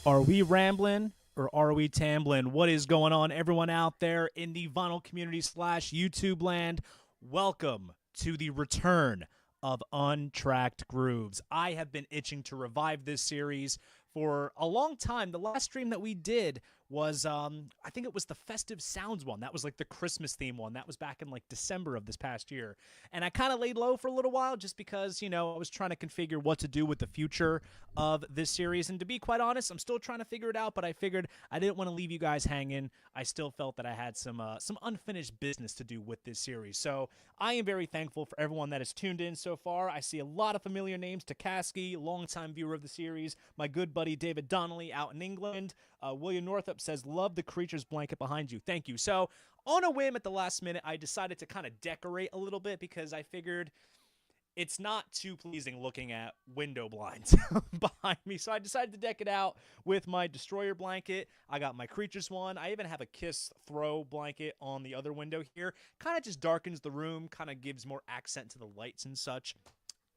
Are we rambling or are we tambling? What is going on, everyone out there in the vinyl community slash YouTube land? Welcome to the return of Untracked Grooves. I have been itching to revive this series for a long time. The last stream that we did was I think it was the Festive Sounds one. That was like the Christmas theme one. That was back in like December of this past year. And I kind of laid low for a little while just because, I was trying to configure what to do with the future of this series. And to be quite honest, I'm still trying to figure it out, but I figured I didn't want to leave you guys hanging. I still felt that I had some unfinished business to do with this series. So I am very thankful for everyone that has tuned in so far. I see a lot of familiar names. Takaski, longtime viewer of the series. My good buddy David Donnelly out in England. William Northup says, love the creature's blanket behind you. Thank you. So on a whim at the last minute, I decided to kind of decorate a little bit because I figured it's not too pleasing looking at window blinds behind me. So I decided to deck it out with my Destroyer blanket. I got my Creatures one. I even have a Kiss throw blanket on the other window here. Kind of just darkens the room, kind of gives more accent to the lights and such.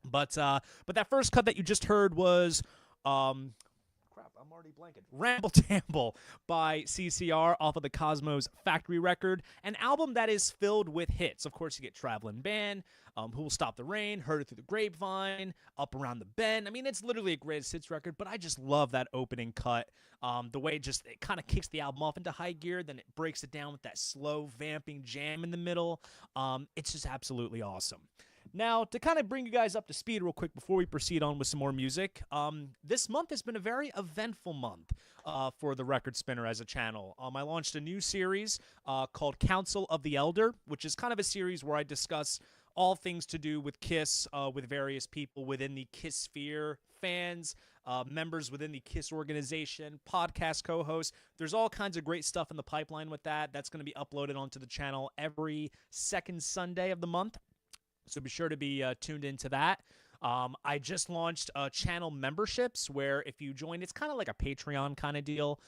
But that first cut that you just heard was crap, I'm already blanking. Ramble Tamble by CCR off of the Cosmos Factory record, an album that is filled with hits. Of course, you get Traveling Band, Who Will Stop the Rain, Heard It Through the Grapevine, Up Around the Bend. I mean, it's literally a greatest hits record, but I just love that opening cut. The way it kind of kicks the album off into high gear, then it breaks it down with that slow vamping jam in the middle. It's just absolutely awesome. Now, to kind of bring you guys up to speed real quick before we proceed on with some more music, this month has been a very eventful month for the Record Spinner as a channel. I launched a new series called Council of the Elder, which is kind of a series where I discuss all things to do with Kiss with various people within the Kiss sphere, fans, members within the Kiss organization, podcast co-hosts. There's all kinds of great stuff in the pipeline with that. That's going to be uploaded onto the channel every second Sunday of the month. So be sure to be tuned into that. I just launched channel memberships where if you join, it's kind of like a Patreon kind of deal,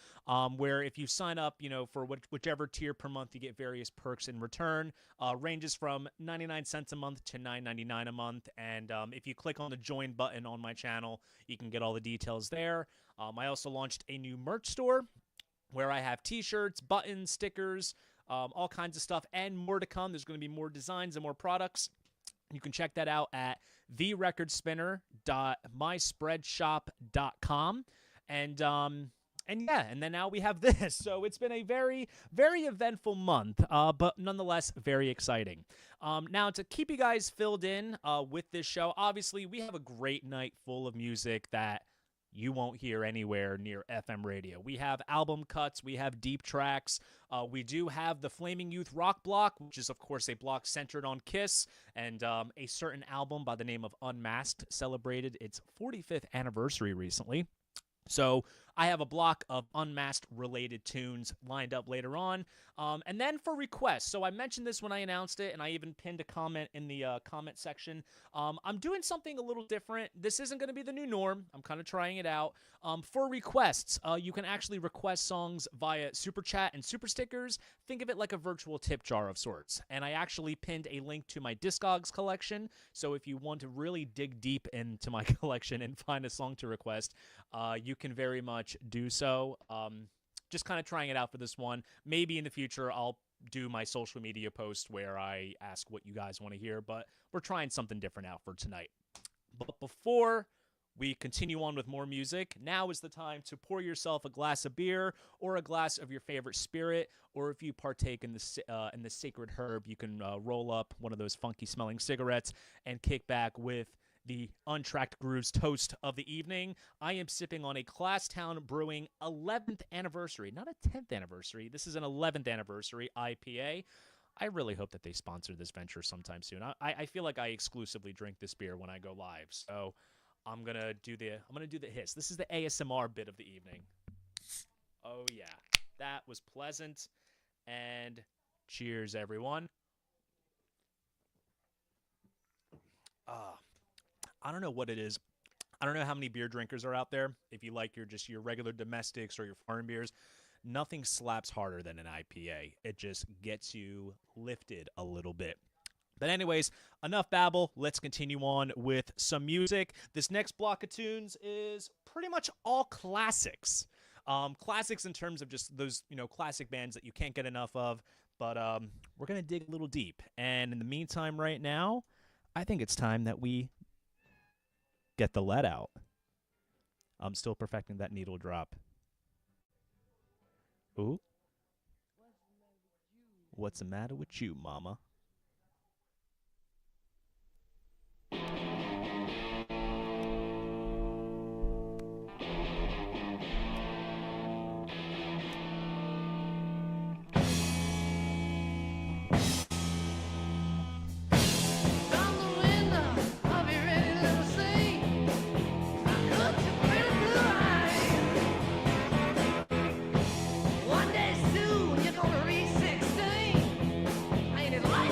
where if you sign up, for whichever tier per month, you get various perks in return. Ranges from 99 cents a month to $9.99 a month. And if you click on the join button on my channel, you can get all the details there. I also launched a new merch store where I have t-shirts, buttons, stickers, all kinds of stuff, and more to come. There's going to be more designs and more products. You can check that out at therecordspinner.myspreadshop.com. And then now we have this. So it's been a very, very eventful month, but nonetheless very exciting. Now, to keep you guys filled in with this show, obviously we have a great night full of music that you won't hear anywhere near FM radio. We have album cuts, we have deep tracks, we do have the Flaming Youth rock block, which is of course a block centered on Kiss, and a certain album by the name of Unmasked celebrated its 45th anniversary recently. So I have a block of Unmasked related tunes lined up later on. And then for requests, so I mentioned this when I announced it, and I even pinned a comment in the comment section. I'm doing something a little different. This isn't going to be the new norm. I'm kind of trying it out. For requests, you can actually request songs via Super Chat and Super Stickers. Think of it like a virtual tip jar of sorts. And I actually pinned a link to my Discogs collection. So if you want to really dig deep into my collection and find a song to request, you can very much do so. Just kind of trying it out for this one. Maybe in the future I'll do my social media post where I ask what you guys want to hear, but we're trying something different out for tonight. But before we continue on with more music, now is the time to pour yourself a glass of beer or a glass of your favorite spirit, or if you partake in the sacred herb, you can roll up one of those funky smelling cigarettes and kick back with the Untracked Grooves toast of the evening. I am sipping on a Classtown Brewing 11th anniversary, not a 10th anniversary. This is an 11th anniversary IPA. I really hope that they sponsor this venture sometime soon. I feel like I exclusively drink this beer when I go live, so I'm gonna do the hiss. This is the ASMR bit of the evening. Oh yeah, that was pleasant. And cheers, everyone. I don't know what it is. I don't know how many beer drinkers are out there. If you like your regular domestics or your foreign beers, nothing slaps harder than an IPA. It just gets you lifted a little bit. But anyways, enough babble. Let's continue on with some music. This next block of tunes is pretty much all classics. Classics in terms of just those, classic bands that you can't get enough of. But we're going to dig a little deep. And in the meantime, right now, I think it's time that we get the lead out. I'm still perfecting that needle drop. Ooh. What's the matter with you, mama? One day soon you're gonna reach 16. Ain't it like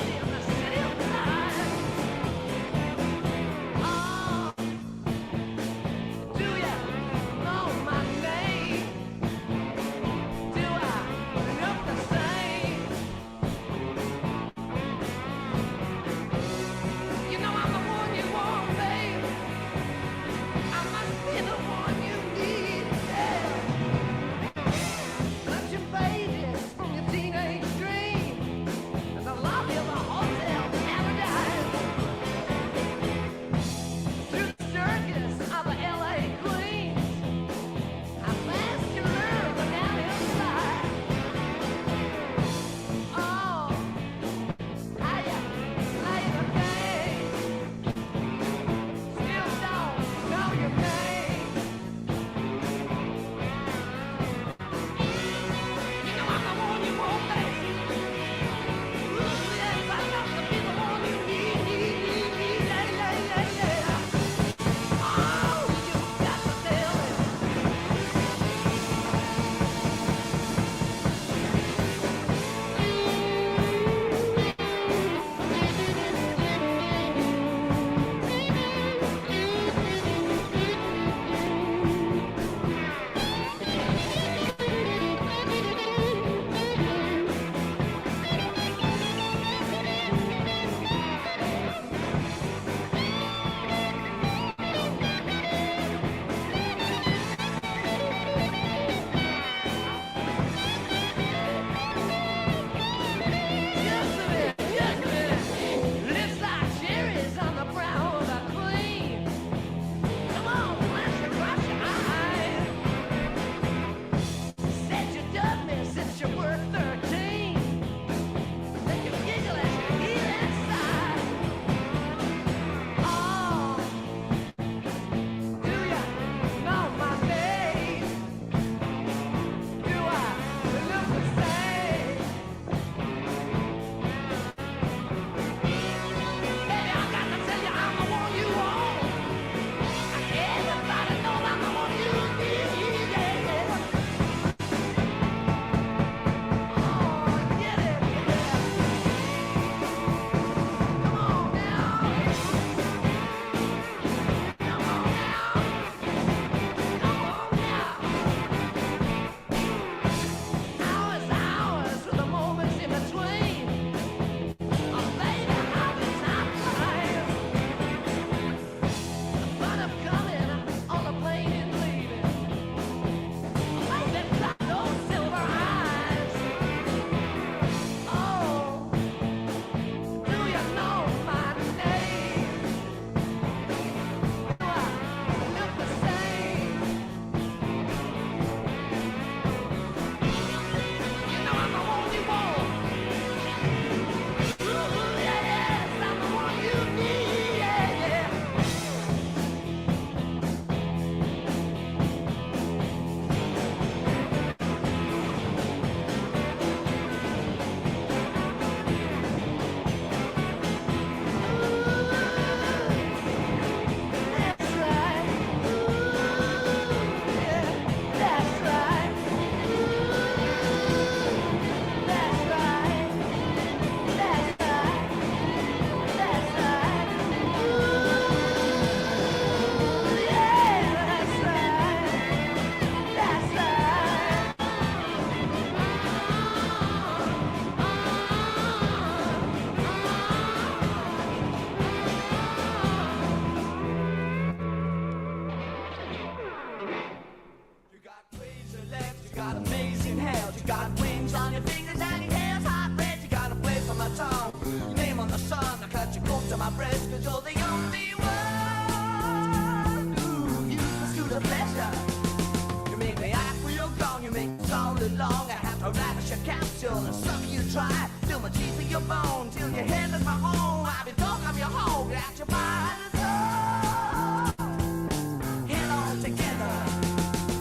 this, 'cause you're the only one. Ooh, you pursue the pleasure. You make me act for your gong, you make me all along. I have to ravish your capsule and suck you dry. Fill my teeth with your bone till your head is my own. I'll be dog, I'm your home, got your by the door. Head on together.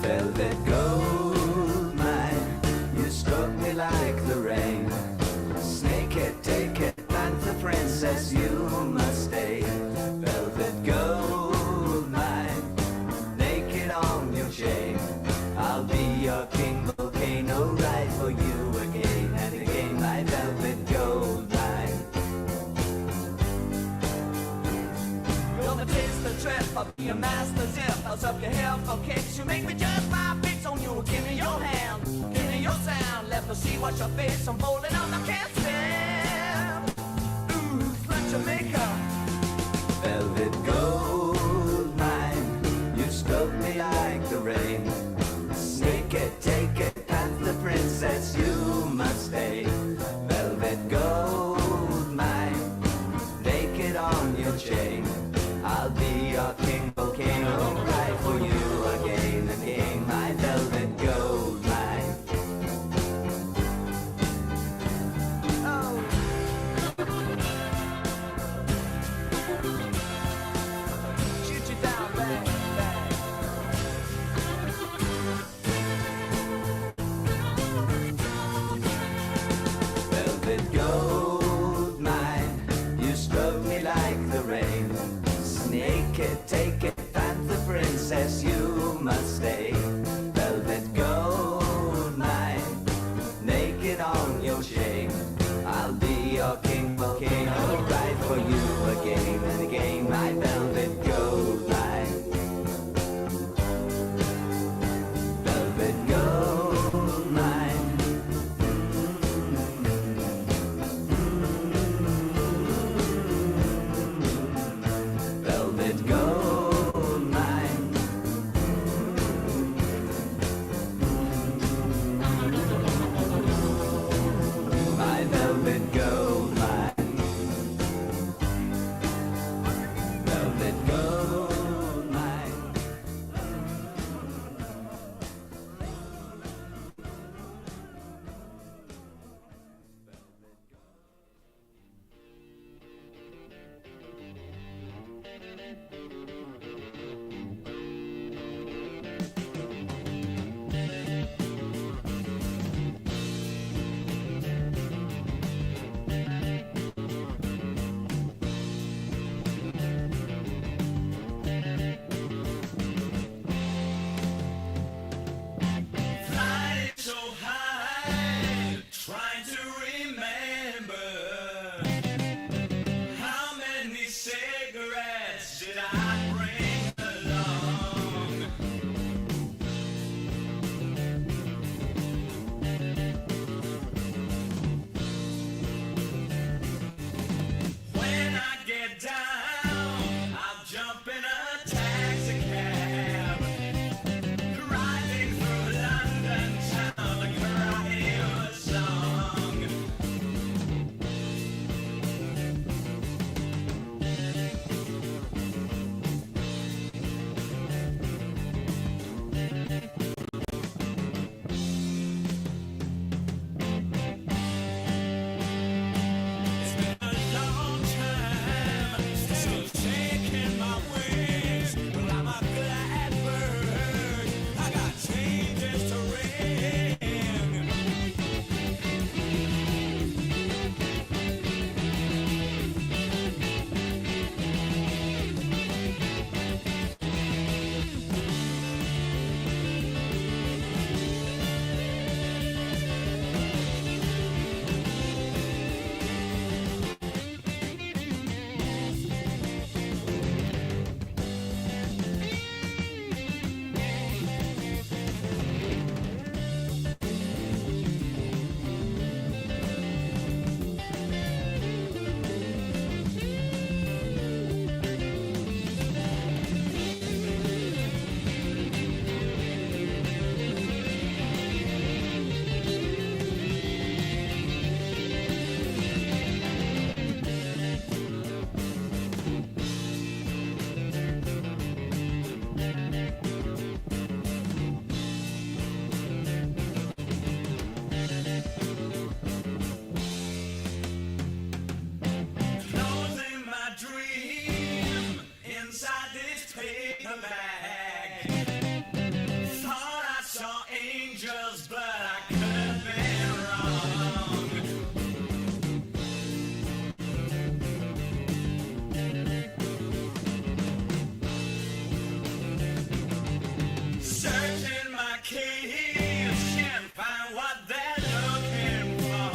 Velvet gold mine, you struck me like the rain. Snake it, take it, panther princess, you must stay. Velvet gold mine, naked on your chain. I'll be your king, volcano, ride for you again and again, my velvet gold mine. You're the taste, the trip, I'll be your master zip. I'll suck your hair for kicks. You make me just my fix on you. Give me your hand, give me your sound. Let me see what your face. I'm holding on, I can't stand. Ooh, slut your makeup. Velvet gold mine, you struck me like the rain. Snake it, take it, panther princess, you must stay. Velvet gold mine, naked on your chain. I'll be your king, volcano, ride for you again and again, my velvet gold mine. Oh. Shoot you down, bang, bang. Velvet gold mine, you struck me like the rain. Snake it, take it, panther princess, you must stay. Velvet gold mine, naked on your chain. I'll be your king, volcano, ride for you again and again, my velvet gold mine. Velvet gold mine. Velvet gold mine. My velvet gold mine. Velvet gold mine. Flying so high, trying to remember how many cigarettes did I bring along? When I get down, I'll jump in a taxi cab. Driving through London town, crying a song. inside this paper bag. Thought I saw angels, but I could have been wrong. Searching my cage, can't find what they're looking for.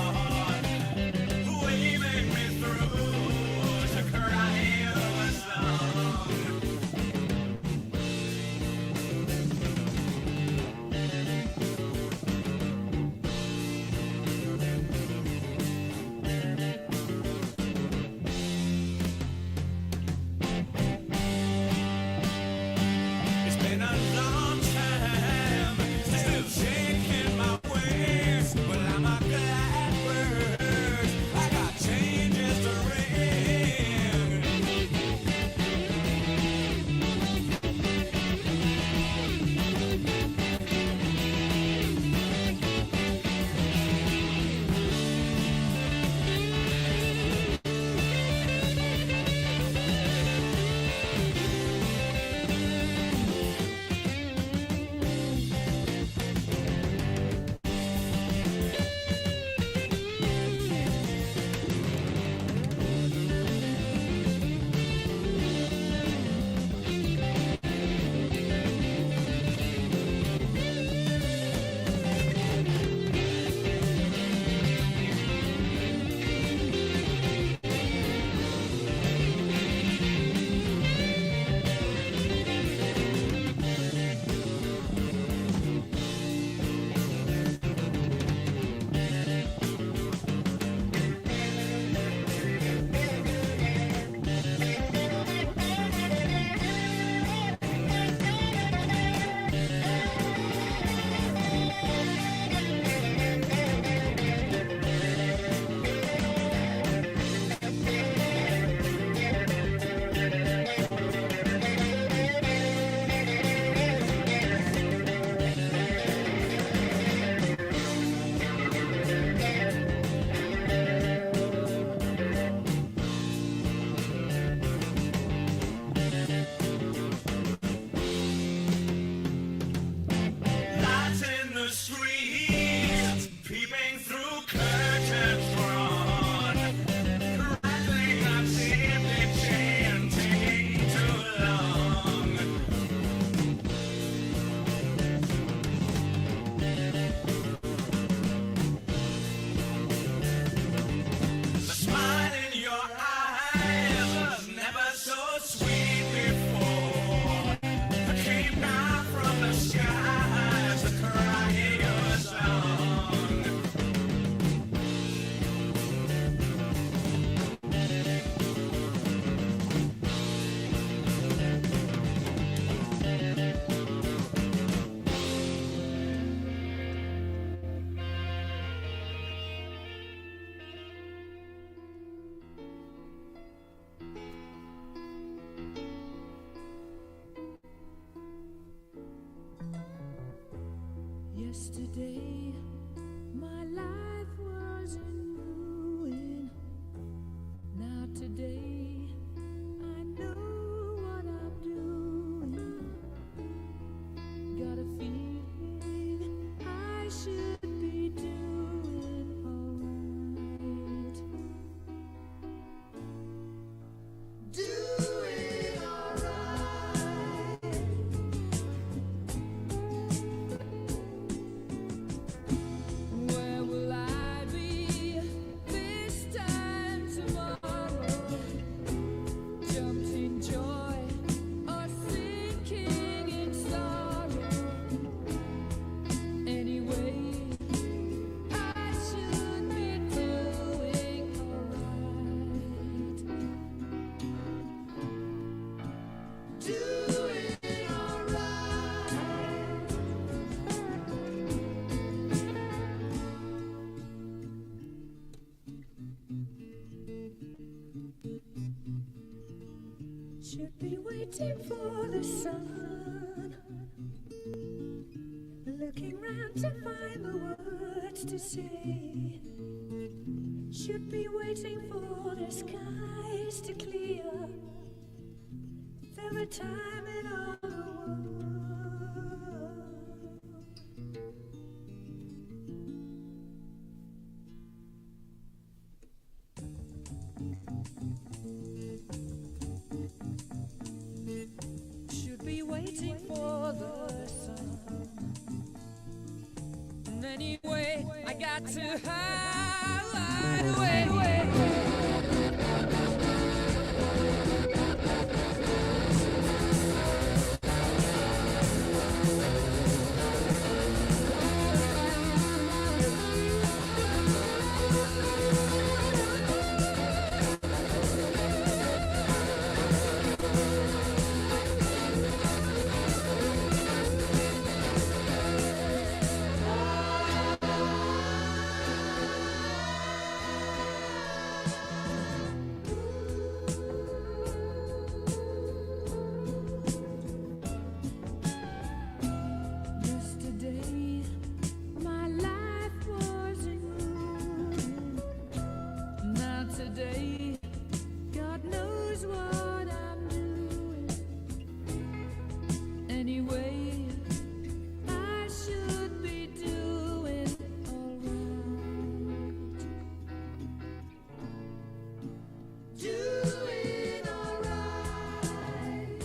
Waving me through to cry a song. It's been a long time, still shaking my wings, but I'm a glad bird. I got changes to ring. Lights in the streets, peeping through curtains drawn. Rattling up empty chain, taking too long. The smile in your eyes was never so sweet before. I came down from the skies to cry your song. Yesterday, my life was in ruin. Now today, I know what I'm doing. Got a feeling I should be doing alright. Doing alright. Where will I be this time tomorrow? Jumped in joy or sinking in sorrow. Anyway, I should be doing alright. Doing alright. Should be waiting for the sun, looking round to find the words to say. Should be waiting for the skies to clear. There every time in all the world. Should be waiting for the sun. And anyway, I got to hide away. Yesterday, my life was in ruin. Now today, God knows what I'm doing. Anyway, I should be doing alright. Doing alright.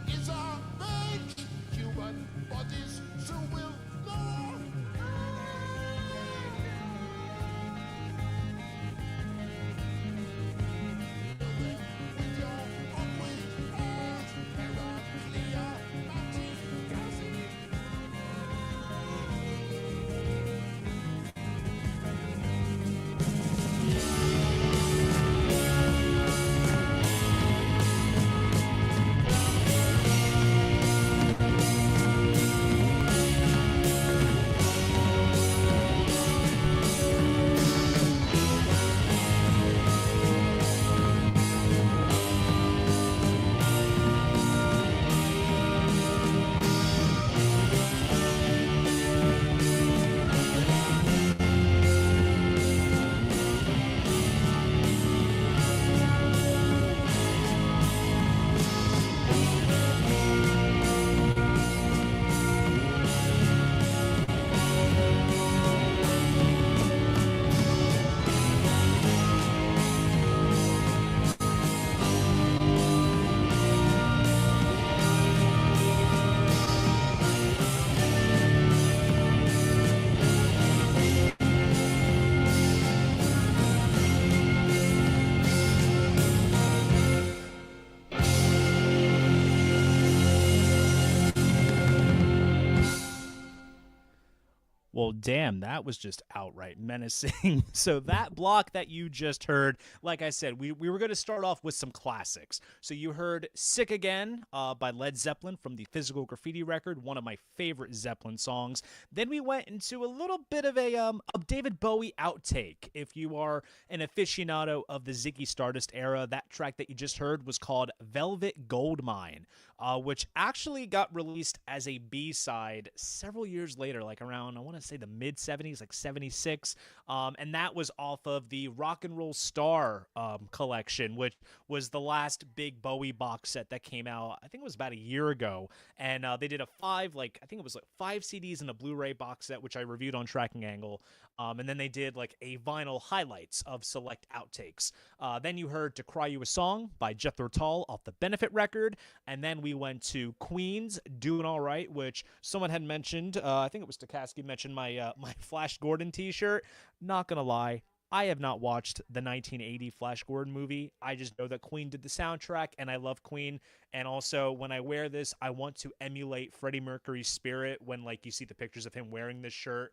is a fake. Human bodies soon will know. With your ugly eyes, Heraclea, Martin, Well, damn, that was just outright menacing. So that block that you just heard, like I said, we were going to start off with some classics. So you heard Sick Again by Led Zeppelin from the Physical Graffiti record, one of my favorite Zeppelin songs. Then we went into a little bit of a David Bowie outtake. If you are an aficionado of the Ziggy Stardust era, that track that you just heard was called Velvet Goldmine, which actually got released as a B-side several years later, like around, I want to say the mid-70s, like 76, and that was off of the Rock and Roll Star collection, which was the last big Bowie box set that came out, I think it was about a year ago, and they did a I think it was like 5 CDs and a Blu-ray box set, which I reviewed on Tracking Angle, and then they did like a vinyl highlights of select outtakes. Then you heard To Cry You a Song by Jethro Tull off the Benefit record, and then we went to Queen's Doing All Right, which someone had mentioned, I think it was Takaski mentioned my Flash Gordon t-shirt. Not gonna lie, I have not watched the 1980 Flash Gordon movie. I just know that Queen did the soundtrack, and I love Queen. And also, when I wear this, I want to emulate Freddie Mercury's spirit when, like, you see the pictures of him wearing this shirt,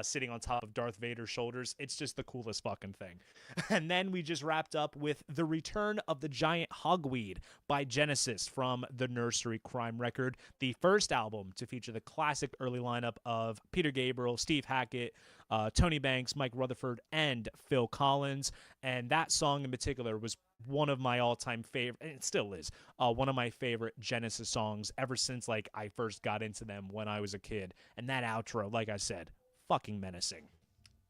sitting on top of Darth Vader's shoulders. It's just the coolest fucking thing. And then we just wrapped up with The Return of the Giant Hogweed by Genesis from the Nursery Crime record, the first album to feature the classic early lineup of Peter Gabriel, Steve Hackett, Tony Banks, Mike Rutherford, and Phil Collins. And that song in particular was one of my all-time favorite, and it still is, one of my favorite Genesis songs ever since, like, I first got into them when I was a kid. And that outro, like I said, fucking menacing.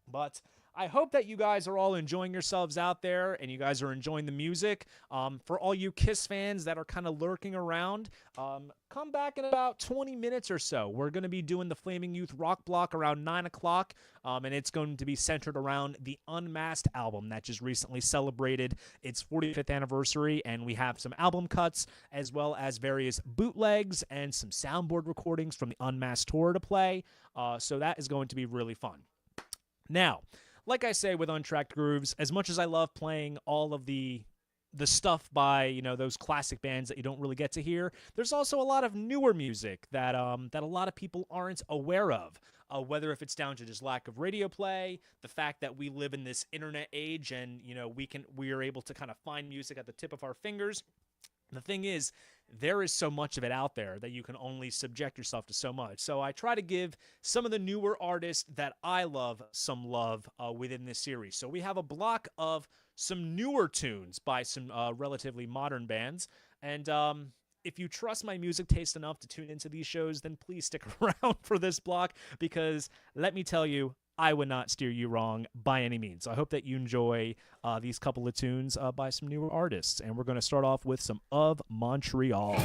But I hope that you guys are all enjoying yourselves out there and you guys are enjoying the music. For all you Kiss fans that are kind of lurking around, come back in about 20 minutes or so. We're going to be doing the Flaming Youth Rock Block around 9 o'clock, and it's going to be centered around the Unmasked album that just recently celebrated its 45th anniversary, and we have some album cuts as well as various bootlegs and some soundboard recordings from the Unmasked tour to play, so that is going to be really fun. Now, like I say with Untracked Grooves, as much as I love playing all of the stuff by, you know, those classic bands that you don't really get to hear, there's also a lot of newer music that that a lot of people aren't aware of. Whether if it's down to just lack of radio play, the fact that we live in this internet age and, you know, we are able to kind of find music at the tip of our fingers. The thing is, there is so much of it out there that you can only subject yourself to so much. So I try to give some of the newer artists that I love some love within this series. So we have a block of some newer tunes by some relatively modern bands. And if you trust my music taste enough to tune into these shows, then please stick around for this block, because let me tell you, I would not steer you wrong by any means. So I hope that you enjoy these couple of tunes by some newer artists. And we're going to start off with some Of Montreal.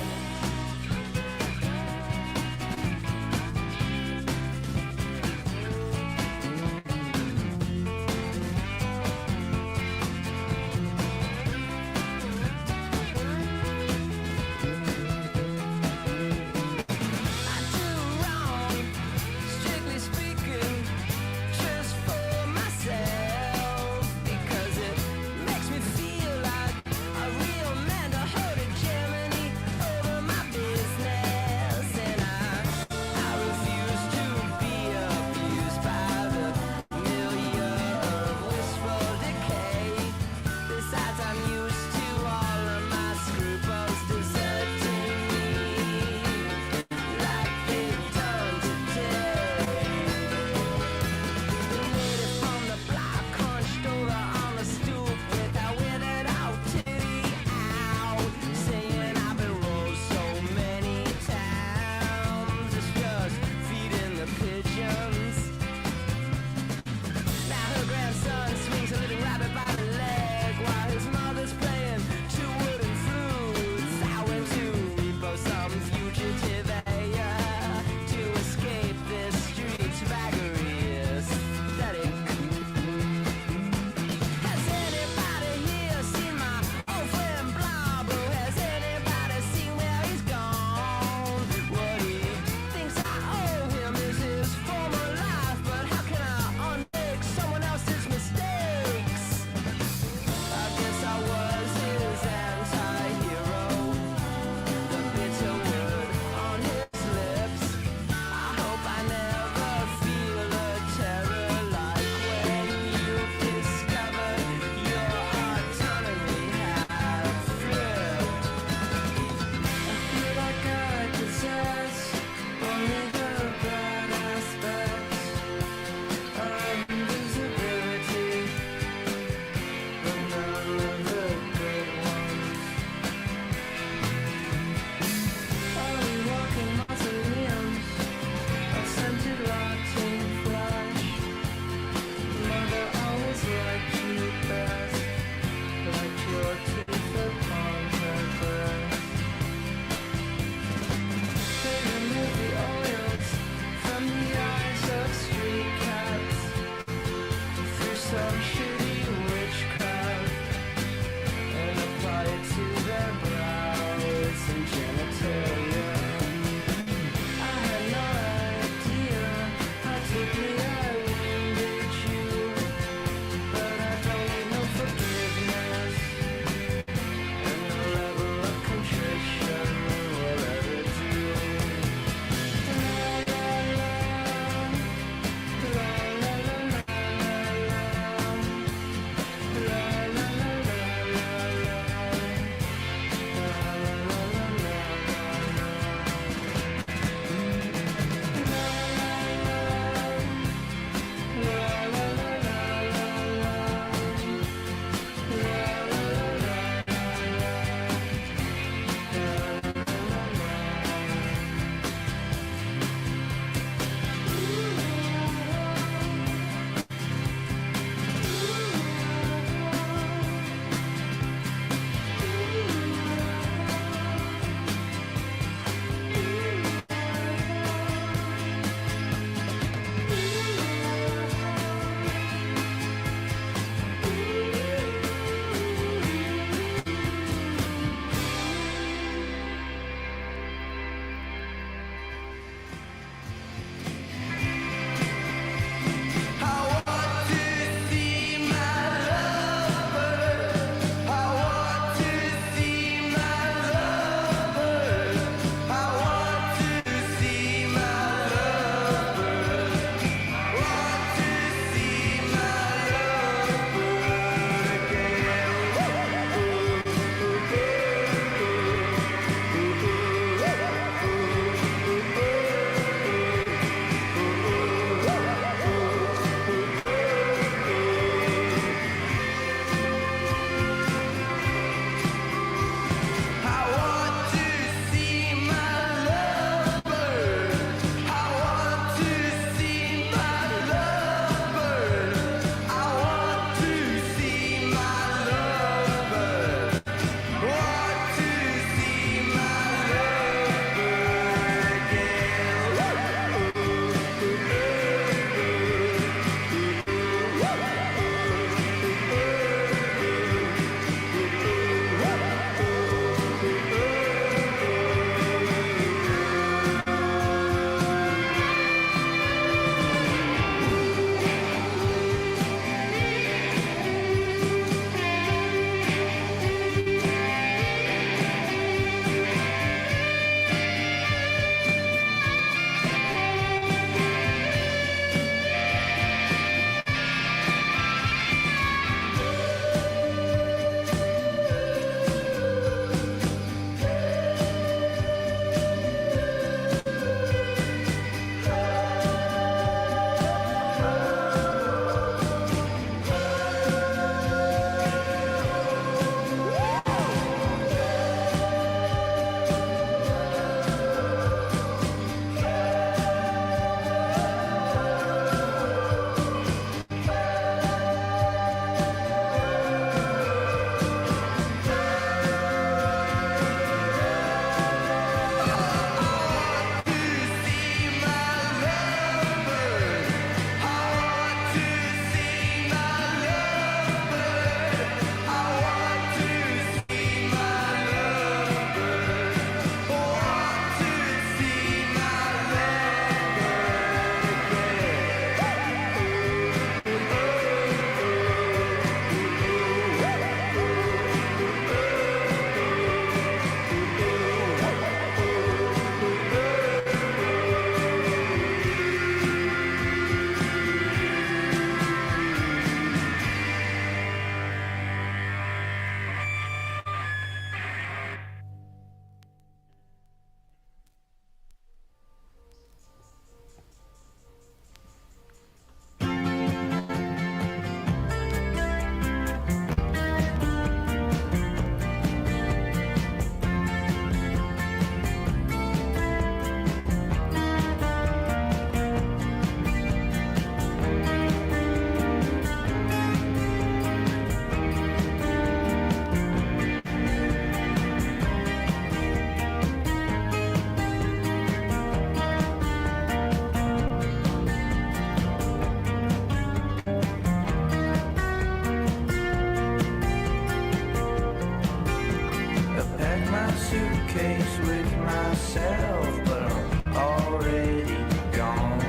myself, but I'm already gone.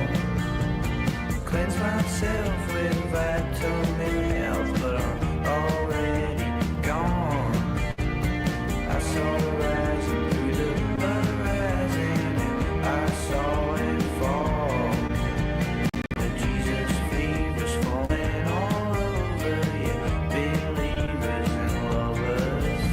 Cleanse myself with vitamin health, but I'm already gone. I saw it rising through the horizon, and I saw it fall. The Jesus fever's falling all over, yeah, believers and lovers.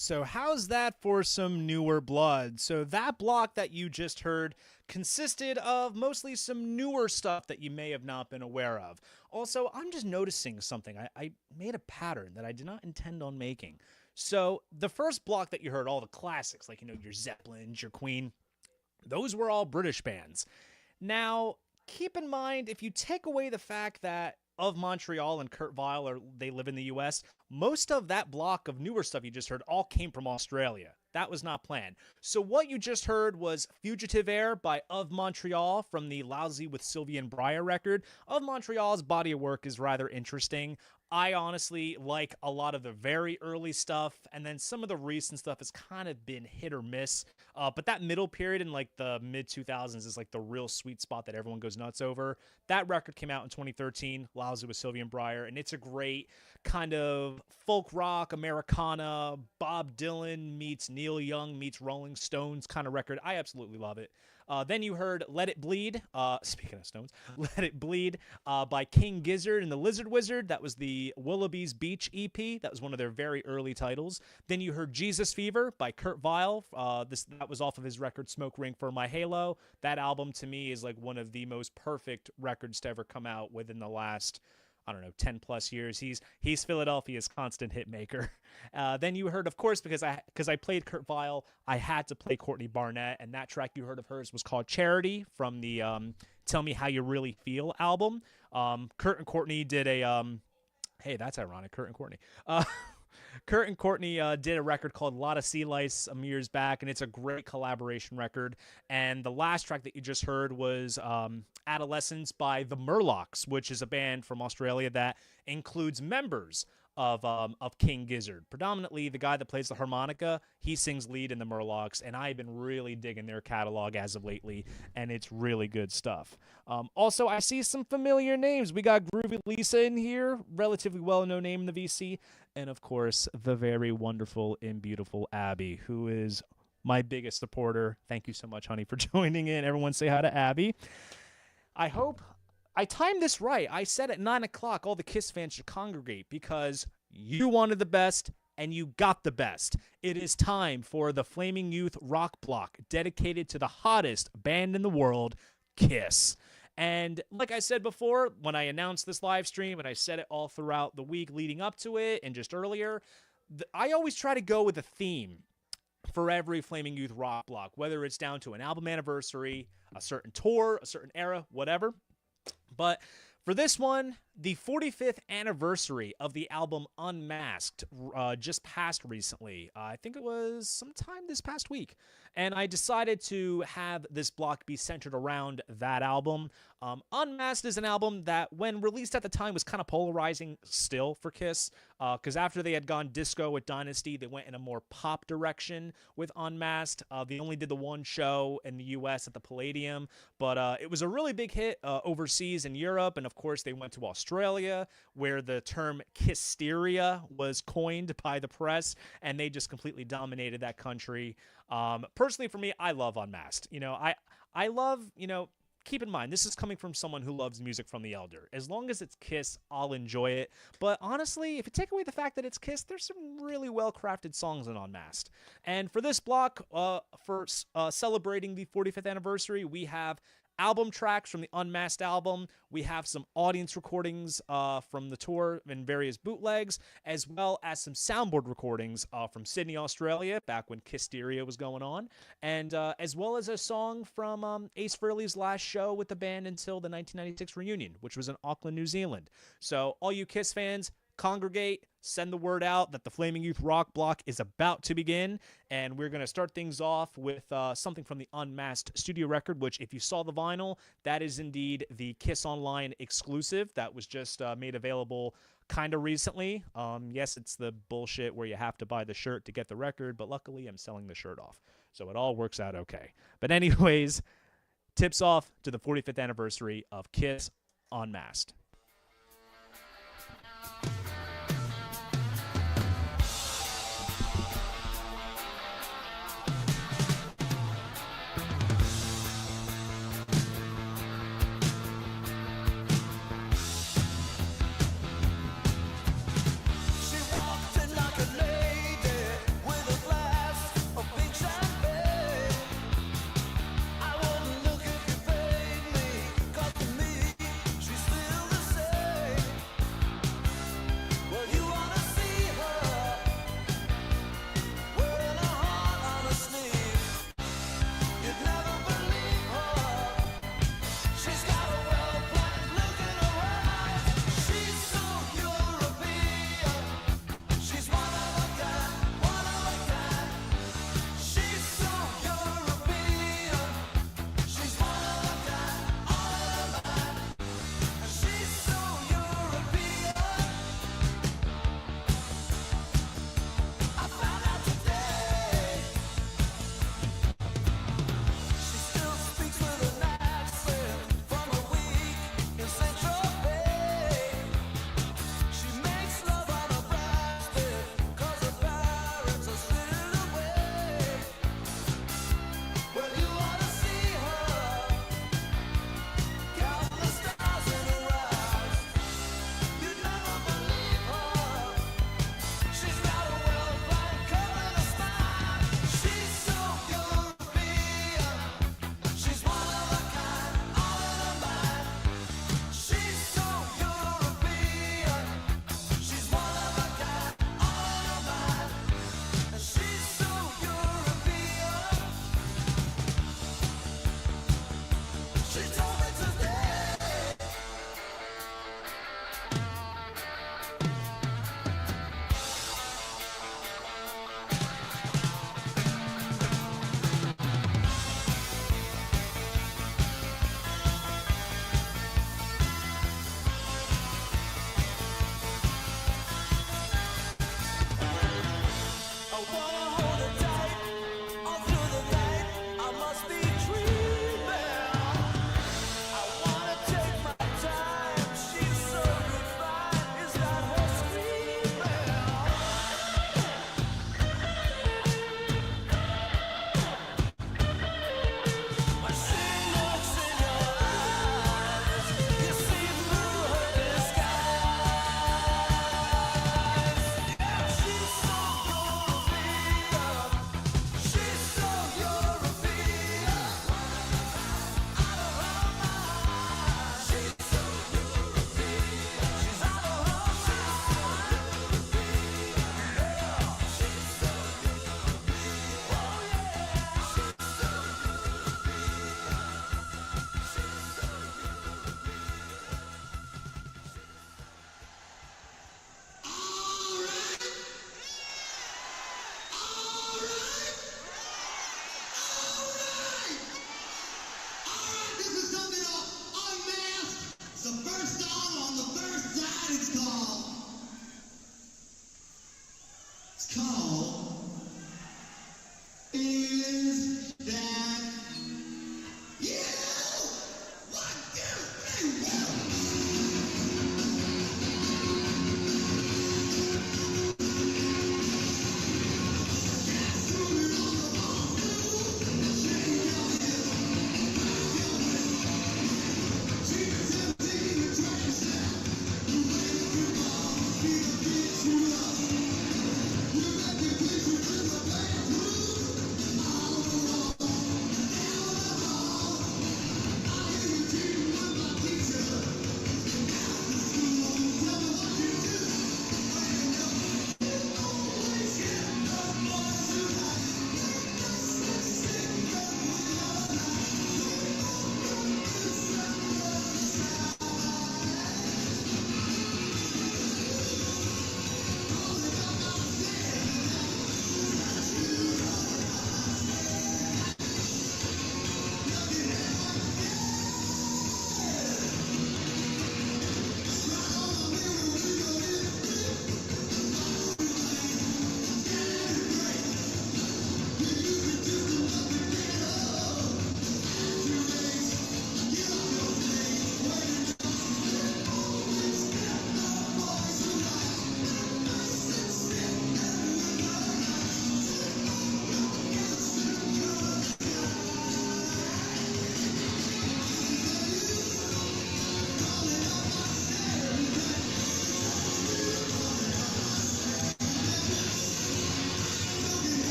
So how's that for some newer blood? So that block that you just heard consisted of mostly some newer stuff that you may have not been aware of. Also, I'm just noticing something. I made a pattern that I did not intend on making. So the first block that you heard, all the classics, like, your Zeppelins, your Queen, those were all British bands. Now, keep in mind, if you take away the fact that of Montreal and Kurt Weill, they live in the US, most of that block of newer stuff you just heard all came from Australia. That was not planned. So what you just heard was Fugitive Air by Of Montreal from the Lousy with Sylvie and Briar record. Of Montreal's body of work is rather interesting. I honestly like a lot of the very early stuff, and then some of the recent stuff has kind of been hit or miss. But that middle period in like the mid 2000s is like the real sweet spot that everyone goes nuts over. That record came out in 2013, Lousy with Sylvie and Briar, and it's a great kind of folk rock, Americana, Bob Dylan meets Neil Young meets Rolling Stones kind of record. I absolutely love it. Then you heard Let It Bleed, speaking of Stones, Let It Bleed by King Gizzard and the Lizard Wizard. That was the Willoughby's Beach EP. That was one of their very early titles. Then you heard Jesus Fever by Kurt Weill. That was off of his record Smoke Ring for My Halo. That album to me is like one of the most perfect records to ever come out within the last, 10 plus years. He's Philadelphia's constant hit maker. Then you heard, of course, because I played Kurt Weill, I had to play Courtney Barnett, and that track you heard of hers was called Charity from the Tell Me How You Really Feel album. Kurt and Courtney did a hey, that's ironic, Kurt and Courtney. Kurt and Courtney did a record called Lot of Sea Lice some years back, and it's a great collaboration record. And the last track that you just heard was Adolescence by the Murlocs, which is a band from Australia that includes members of King Gizzard. Predominantly, the guy that plays the harmonica, he sings lead in the Murlocs, and I've been really digging their catalog as of lately, and it's really good stuff. Also, I see some familiar names. We got Groovy Lisa in here, relatively well-known name in the VC, and of course, the very wonderful and beautiful Abby, who is my biggest supporter. Thank you so much, honey, for joining in. Everyone say hi to Abby. I hope I timed this right. I said at 9 o'clock all the KISS fans should congregate because you wanted the best and you got the best. It is time for the Flaming Youth Rock Block dedicated to the hottest band in the world, KISS. And like I said before, when I announced this live stream, and I said it all throughout the week leading up to it and just earlier, I always try to go with a theme for every Flaming Youth Rock Block, whether it's down to an album anniversary, a certain tour, a certain era, whatever. But for this one, the 45th anniversary of the album Unmasked just passed recently. I think it was sometime this past week. And I decided to have this block be centered around that album. Unmasked is an album that, when released at the time, was kind of polarizing still for KISS. Because after they had gone disco with Dynasty, they went in a more pop direction with Unmasked. They only did the one show in the US at the Palladium. But it was a really big hit overseas in Europe. And of course, they went to Australia, where the term Kissteria was coined by the press. And they just completely dominated that country. Personally, for me, I love Unmasked. I love, keep in mind, this is coming from someone who loves music from the Elder. As long as it's KISS, I'll enjoy it. But honestly, if you take away the fact that it's KISS, there's some really well-crafted songs in Unmasked. And for this block, for celebrating the 45th anniversary, we have album tracks from the Unmasked album. We have some audience recordings from the tour and various bootlegs, as well as some soundboard recordings from Sydney, Australia, back when Kissteria was going on, and as well as a song from Ace Frehley's last show with the band until the 1996 reunion, which was in Auckland, New Zealand. So all you KISS fans, congregate, send the word out that the Flaming Youth Rock Block is about to begin, and we're going to start things off with something from the Unmasked studio record, which, if you saw the vinyl, that is indeed the KISS Online exclusive that was just made available kind of recently. Yes, it's the bullshit where you have to buy the shirt to get the record, but luckily I'm selling the shirt off, so it all works out okay. But anyways, tips off to the 45th anniversary of KISS Unmasked. She walked in like a lady with a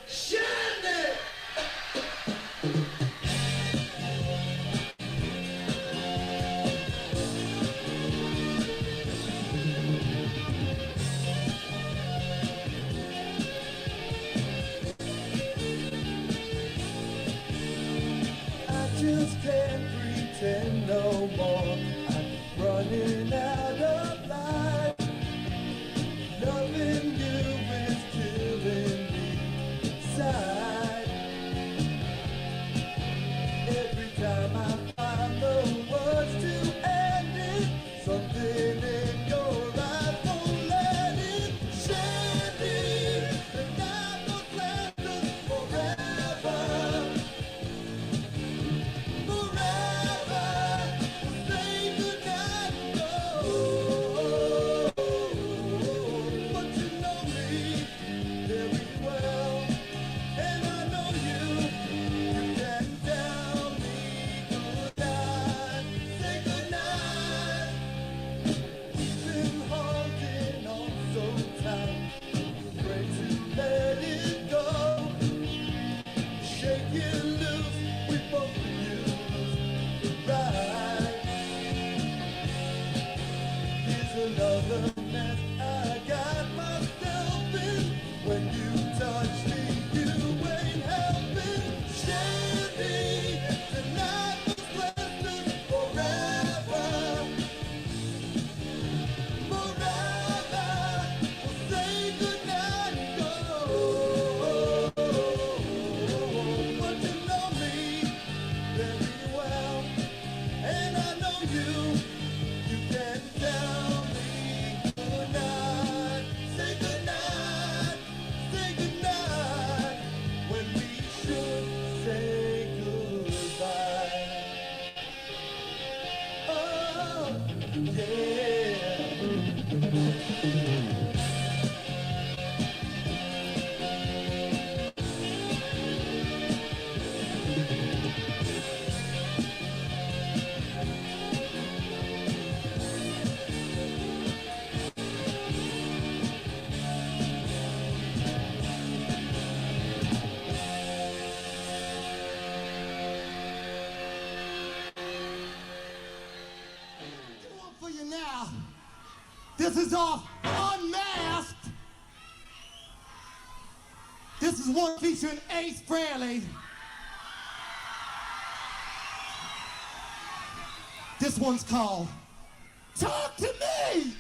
Shandy! I just can't pretend no more. I'm running out of life. Loving you is killing me inside. Every time I find the words to end it, something in your eyes won't let it. Shandy, the night will last us forever. Forever, say goodnight, no. But you know me very well, and I know you. You can tell me goodnight, say goodnight. Been holding on so tight, afraid to let it go. Shake it loose, we both use the right. Here's another mess I got myself in. When you touch me, you ain't helping. Shandy, tonight was last forever. Forever, we'll say goodnight and go. But you know me very well, and I know you. You can tell me goodnight, say goodnight, when we should say goodbye. Oh, yeah. One for you now. This is off Unmasked. This is one featuring Ace Frehley. This one's called Talk to Me.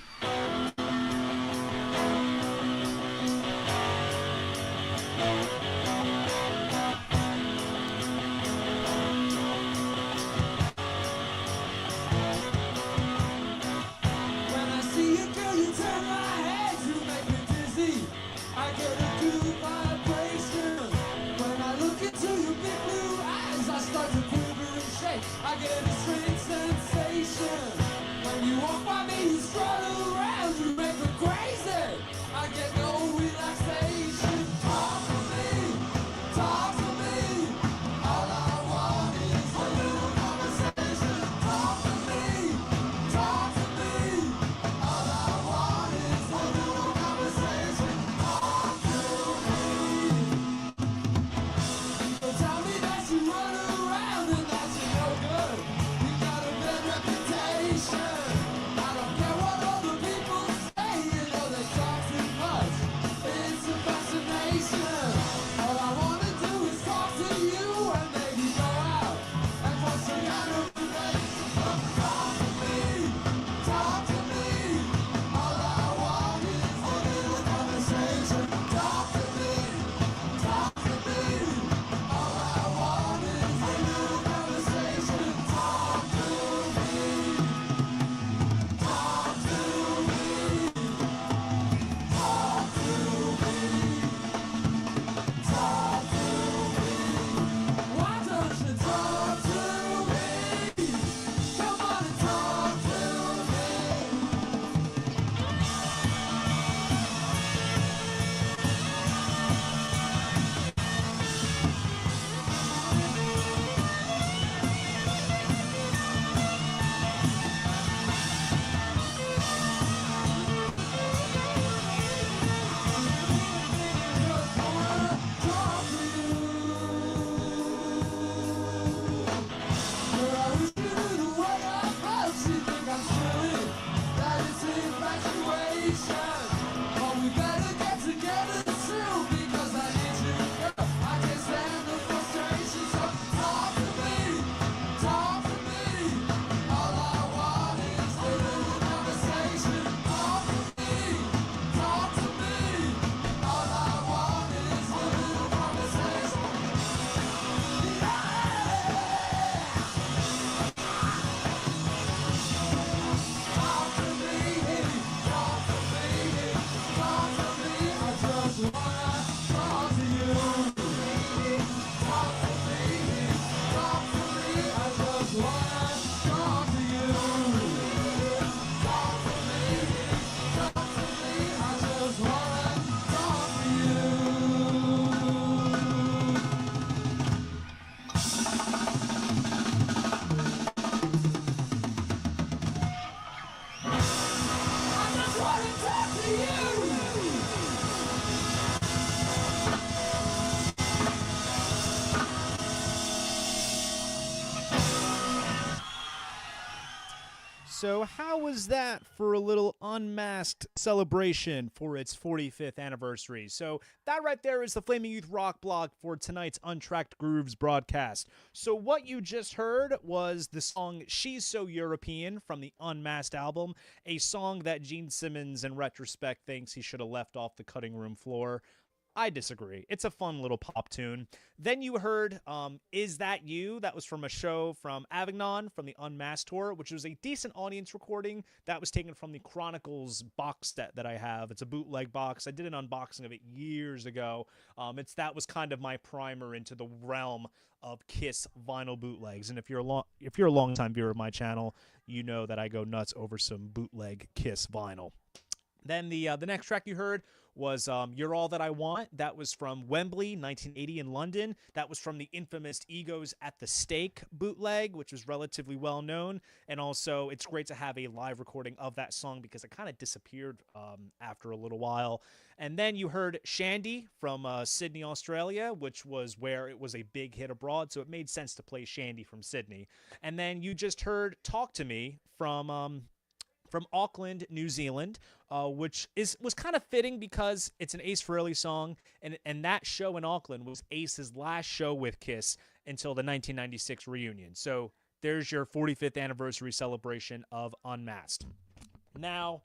When I see you, girl, you turn my head, you make me dizzy. I get a good vibration. When I look into your big blue eyes, I start to quiver and shake. I get a strange sensation. When you walk by me, you strut around, you make me crazy. I get no relaxation. Talk to me, talk to me. All I want is a little conversation. Talk to me, talk to me. All I want is a little conversation. Talk to me. So tell me that you run around and that you're no good. You got a bad reputation. I don't care what other people say, you know they talk too much. So how was that for a little unmasked celebration for its 45th anniversary? So that right there is the Flaming Youth Rock blog for tonight's Untracked Grooves broadcast. So what you just heard was the song She's So European from the Unmasked album, a song that Gene Simmons in retrospect thinks he should have left off the cutting room floor. I disagree. It's a fun little pop tune. Then you heard Is That You? That was from a show from Avignon from the Unmasked tour, which was a decent audience recording. That was taken from the Chronicles box set that I have. It's a bootleg box. I did an unboxing of it years ago. That was kind of my primer into the realm of Kiss vinyl bootlegs. And if you're a long-time viewer of my channel, you know that I go nuts over some bootleg Kiss vinyl. Then the next track you heard was You're All That I Want. That was from Wembley, 1980 in London. That was from the infamous Egos at the Stake bootleg, which was relatively well known. And also, it's great to have a live recording of that song because it kind of disappeared after a little while. And then you heard Shandy from Sydney, Australia, which was where it was a big hit abroad, so it made sense to play Shandy from Sydney. And then you just heard Talk to Me from Auckland, New Zealand, which was kind of fitting because it's an Ace Frehley song, and that show in Auckland was Ace's last show with Kiss until the 1996 reunion. So there's your 45th anniversary celebration of Unmasked. Now,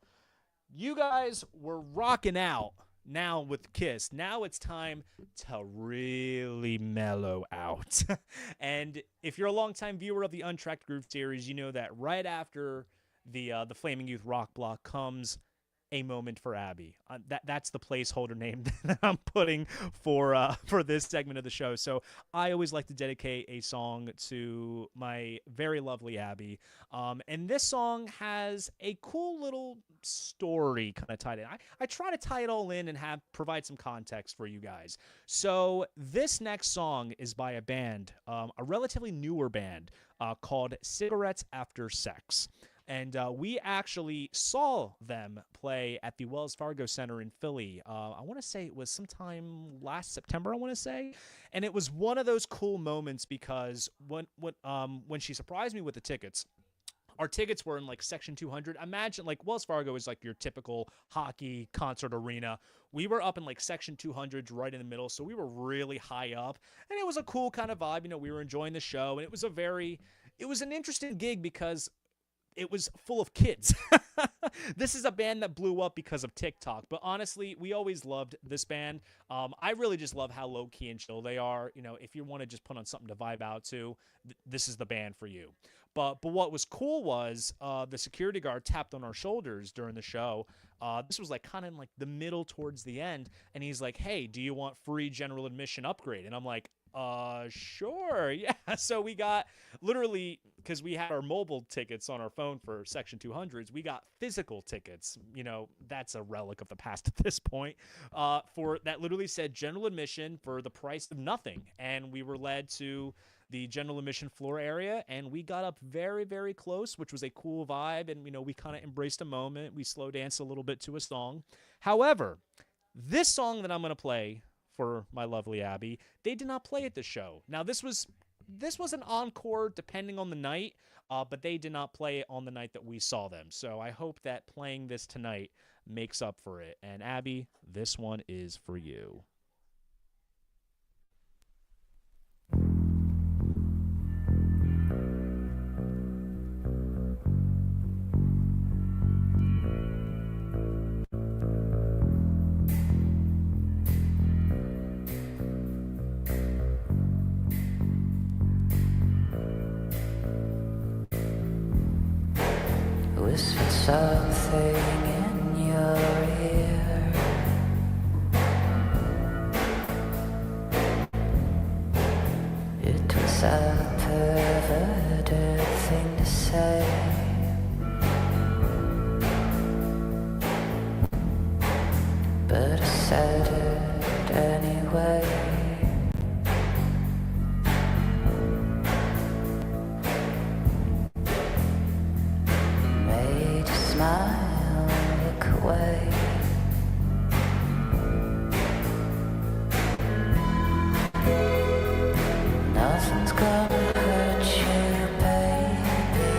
you guys were rocking out now with Kiss. Now it's time to really mellow out. And if you're a longtime viewer of the Untracked Groove series, you know that right after the Flaming Youth Rock block comes A Moment for Abby. That's the placeholder name that I'm putting for this segment of the show. So I always like to dedicate a song to my very lovely Abby. And this song has a cool little story kind of tied in. I try to tie it all in and provide some context for you guys. So this next song is by a band, a relatively newer band called Cigarettes After Sex. And we actually saw them play at the Wells Fargo Center in Philly. I want to say it was sometime last September, I want to say. And it was one of those cool moments because when she surprised me with the tickets, our tickets were in like section 200. Imagine like Wells Fargo is like your typical hockey concert arena. We were up in like section 200 right in the middle. So we were really high up and it was a cool kind of vibe. You know, we were enjoying the show and it was an interesting gig because it was full of kids. This is a band that blew up because of TikTok, but honestly, we always loved this band. I really just love how low-key and chill they are. You know, if you want to just put on something to vibe out to, this is the band for you. But what was cool was the security guard tapped on our shoulders during the show. This was like kind of like the middle towards the end, and he's like, "Hey, do you want free general admission upgrade?" And I'm like, sure, yeah. So we got literally, because we had our mobile tickets on our phone for section 200s, we got physical tickets. You know, that's a relic of the past at this point. For that literally said general admission for the price of nothing, and we were led to the general admission floor area, and we got up very, very close, which was a cool vibe. And you know, we kind of embraced a moment. We slow danced a little bit to a song. However, this song that I'm going to play for my lovely Abby, they did not play at the show. Now, this was an encore depending on the night, but they did not play it on the night that we saw them. So I hope that playing this tonight makes up for it. And Abby, this one is for you. Whispered something in your ear. It was a perverted thing to say, but I said it anyway. Smile, look away. Nothing's gonna hurt you, baby.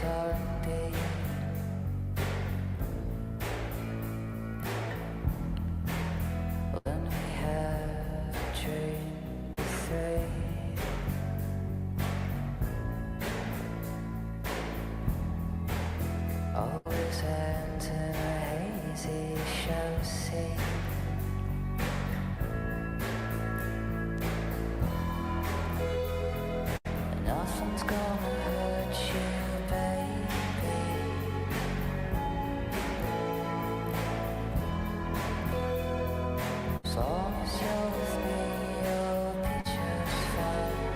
R&B. When we have a dream free, always ends in a hazy shallow sea. Nothing's gonna hurt you, baby. As long as you're with me, you'll be just fine.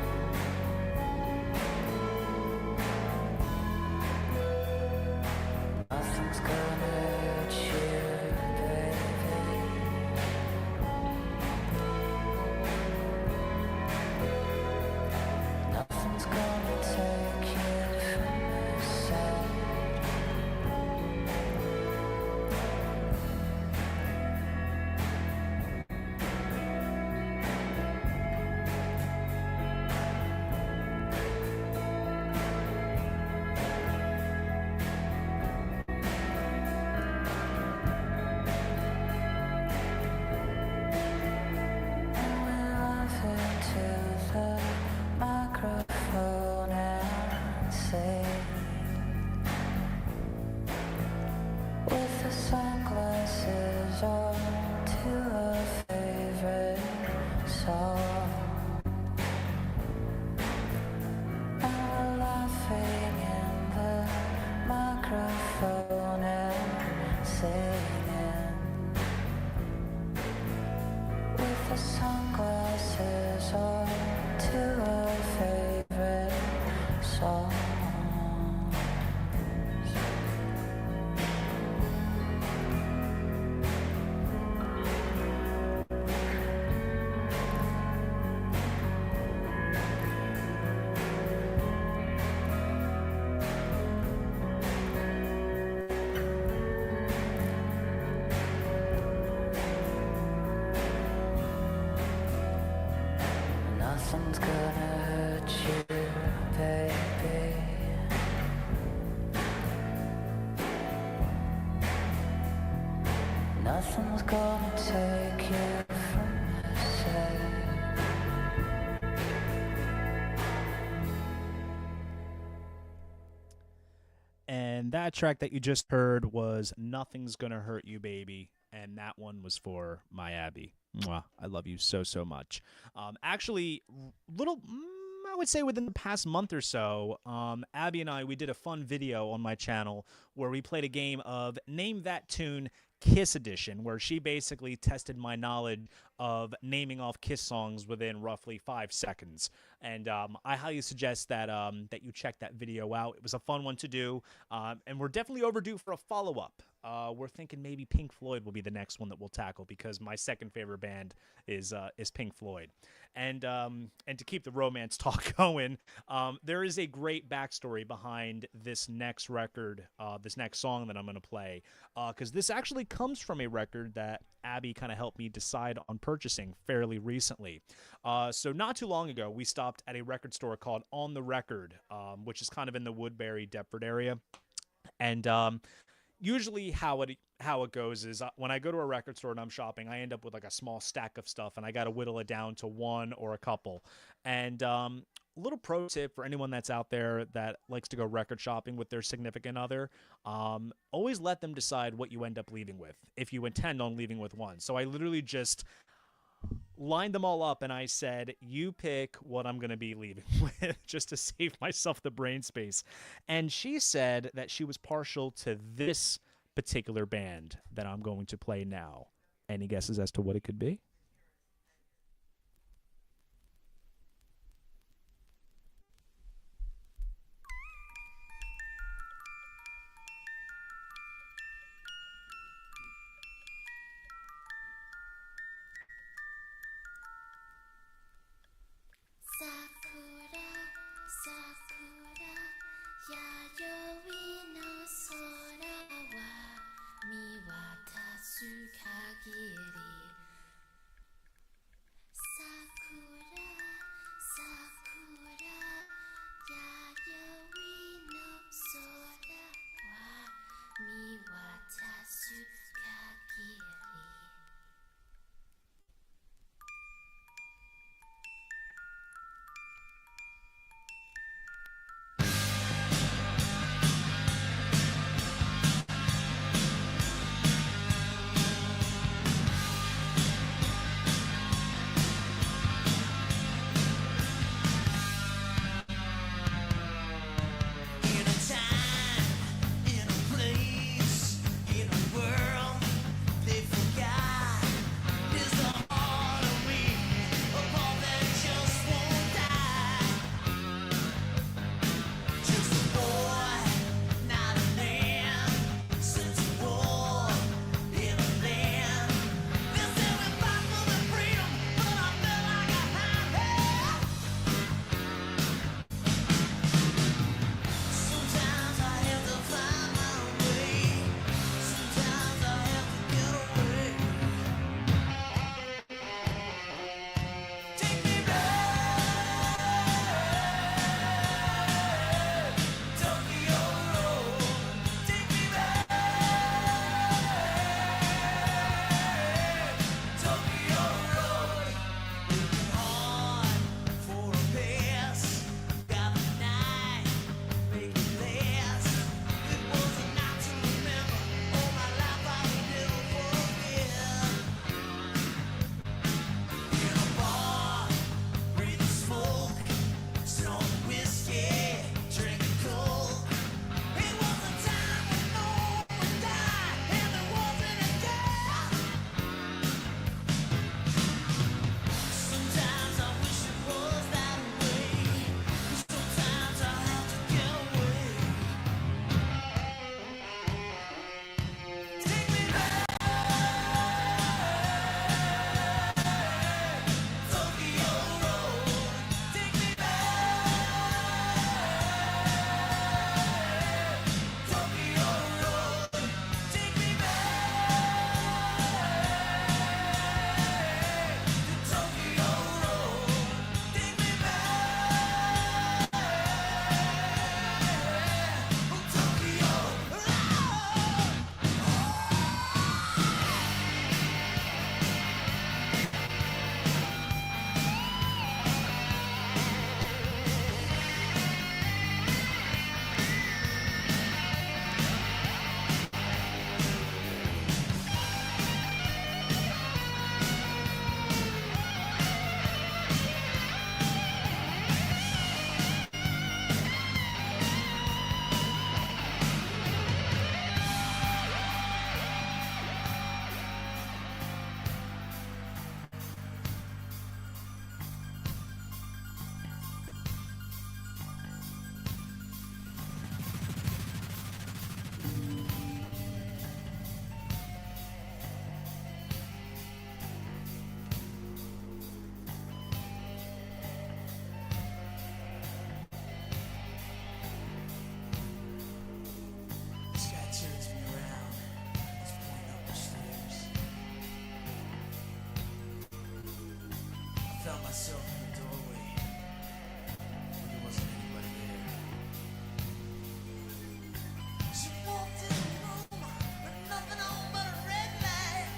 Nothing's gonna hurt you, baby. Nothing's gonna take you from my side. And we laugh into the microphone and say, with the sunglasses on, to our favorite song. And we're laughing in the microphone and singing, with the sunglasses on, to our favorite song. Nothing's gonna hurt you, baby. Nothing's gonna take you from my side. And that track that you just heard was Nothing's Gonna Hurt You, Baby. And that one was for my Abby. Mwah. I love you so, so much. Actually, I would say within the past month or so, Abby and I, we did a fun video on my channel where we played a game of Name That Tune Kiss Edition, where she basically tested my knowledge of naming off Kiss songs within roughly 5 seconds. And I highly suggest that that you check that video out. It was a fun one to do, and we're definitely overdue for a follow-up. We're thinking maybe Pink Floyd will be the next one that we'll tackle, because my second favorite band is Pink Floyd. And to keep the romance talk going, there is a great backstory behind this next record, this next song that I'm going to play, because this actually comes from a record that Abby kind of helped me decide on purchasing fairly recently. So not too long ago, we stopped at a record store called On the Record, which is kind of in the Woodbury, Deptford area. And usually how it goes is when I go to a record store and I'm shopping, I end up with like a small stack of stuff, and I got to whittle it down to one or a couple. And little pro tip for anyone that's out there that likes to go record shopping with their significant other, always let them decide what you end up leaving with, if you intend on leaving with one. So I literally just lined them all up and I said, you pick what I'm going to be leaving with, just to save myself the brain space. And she said that she was partial to this particular band that I'm going to play now. Any guesses as to what it could be? Sakura, Sakura, yayoi no sora wa miwatasu kagiri. Sakura, Sakura, yayoi no sora myself in the doorway when there wasn't anybody there. She walked in the room with nothing on but a red light.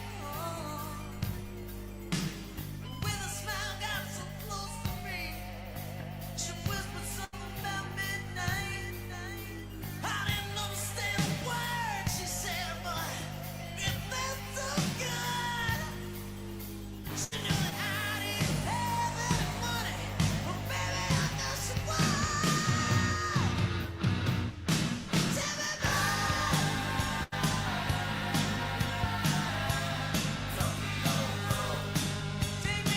With a smile got so close to me. She whispered something about midnight. I didn't understand a word she said, but it felt so good. She knew that I didn't have any money, but baby I know she was. Tell me more. Take me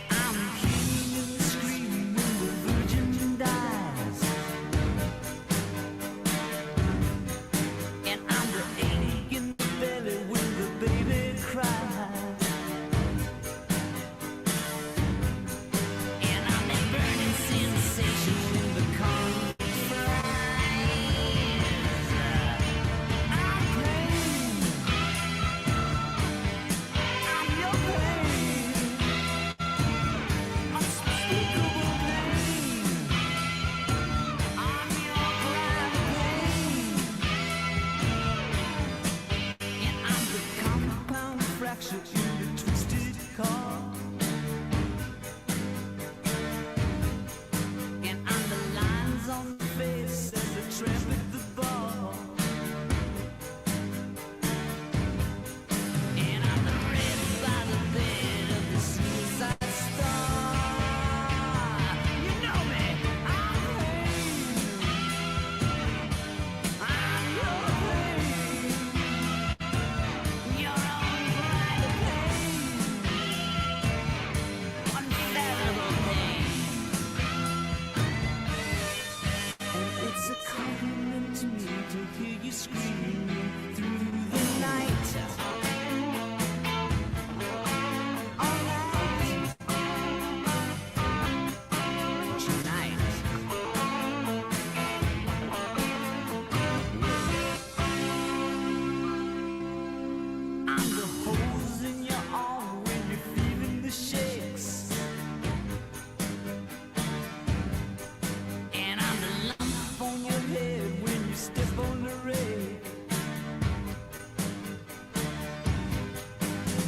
I'm kicking and screaming when the virgin dies, and I'm the ache in the belly when the baby cries, and I'm that burning sensation when the corn fries. I'm pain, I'm your pain. Unspeakable pain. I'm your private pain. And I'm the compound fracture in the twisted car. And I'm the lines on the face as a tramp at the bar. And I'm the red by the bed of the suicide star. You know me, I'm pain. I'm your pain. Your own private pain. Unbearable pain. And it's a compliment to me to hear you screaming through the night. All night. Tonight. I'm the holes in your arm when you're feeling the shakes. And I'm the lump on your head when you step on the rake.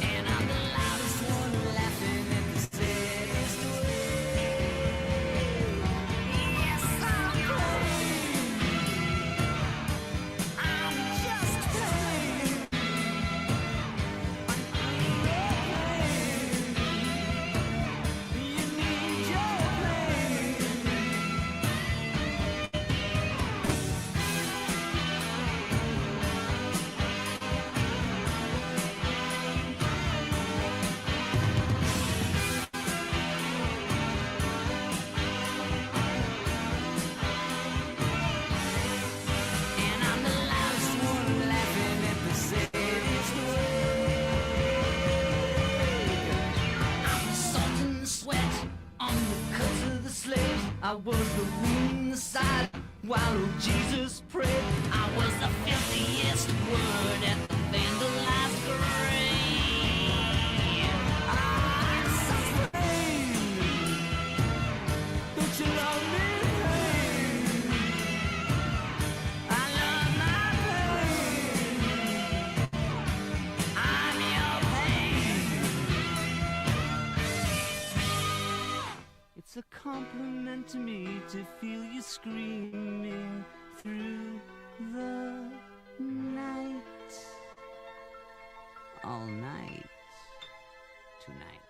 And I'm the loudest one laughing at the saddest way. Yes, I'm pain. I'm just pain. You need your pain. And I'm the loudest one laughing at the saddest way. I'm the salt and the sweat on the cuts of the slate. I was the wound in the side while old Jesus prayed. I was the filthiest word at the vandalized grave. I'm such pain. Don't you love me, pain? I love my pain. I'm your pain. It's a compliment to me to feel you screaming through the night. All night tonight.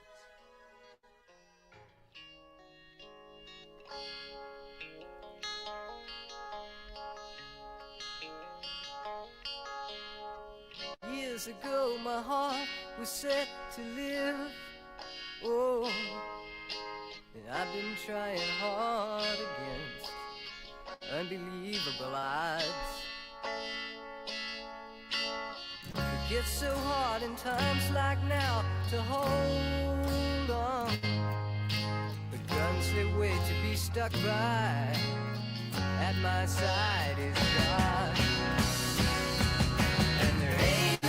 Years ago my heart was set to live. Oh, and I've been trying hard against unbelievable odds. It gets so hard in times like now to hold on. But guns they wait to be stuck by. At my side is God. And there ain't no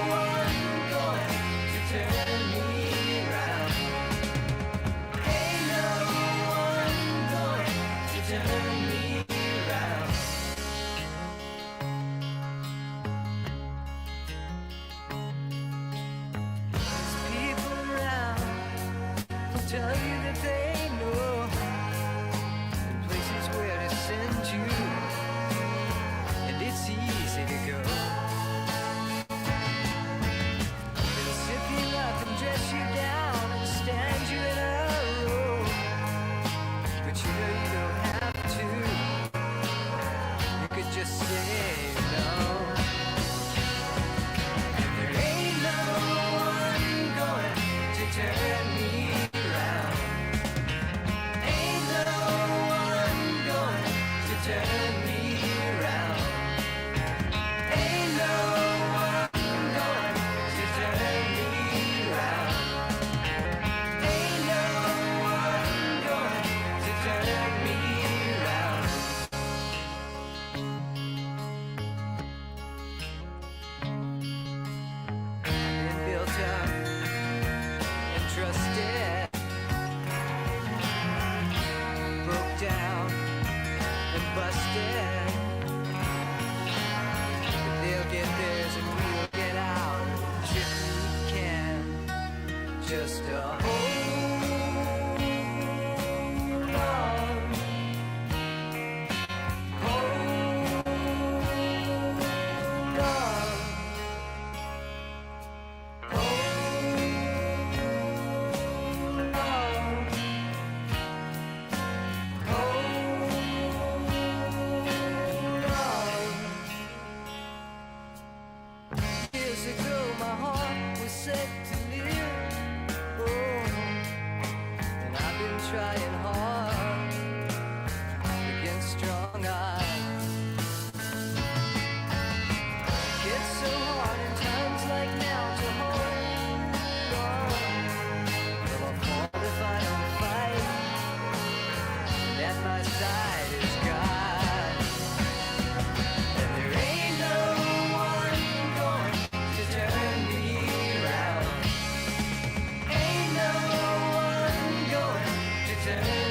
one going to turn me around. Ain't no one going to turn me around. There's people around who'll tell you that they know and places where to send you, and it's easy to go. They'll sip you up and dress you down and stand you in a row, but you know you don't have to. You could just say no. And there ain't no one going to turn me around. Ain't no one going to turn me around. Ain't no one going to turn me around. Ain't no one going to turn me around. I've been built up and trusted, broke down and busted. But they'll get theirs and we'll get ours if we can. Just hold on. Hold on. Years ago my heart was set to live. Oh, and I've been trying hard against strong odds. It's so hard in times like now to hold on. Well, I'll fall if I don't fight, and at my side is God. And there ain't no one going to turn me around. Ain't no one going to turn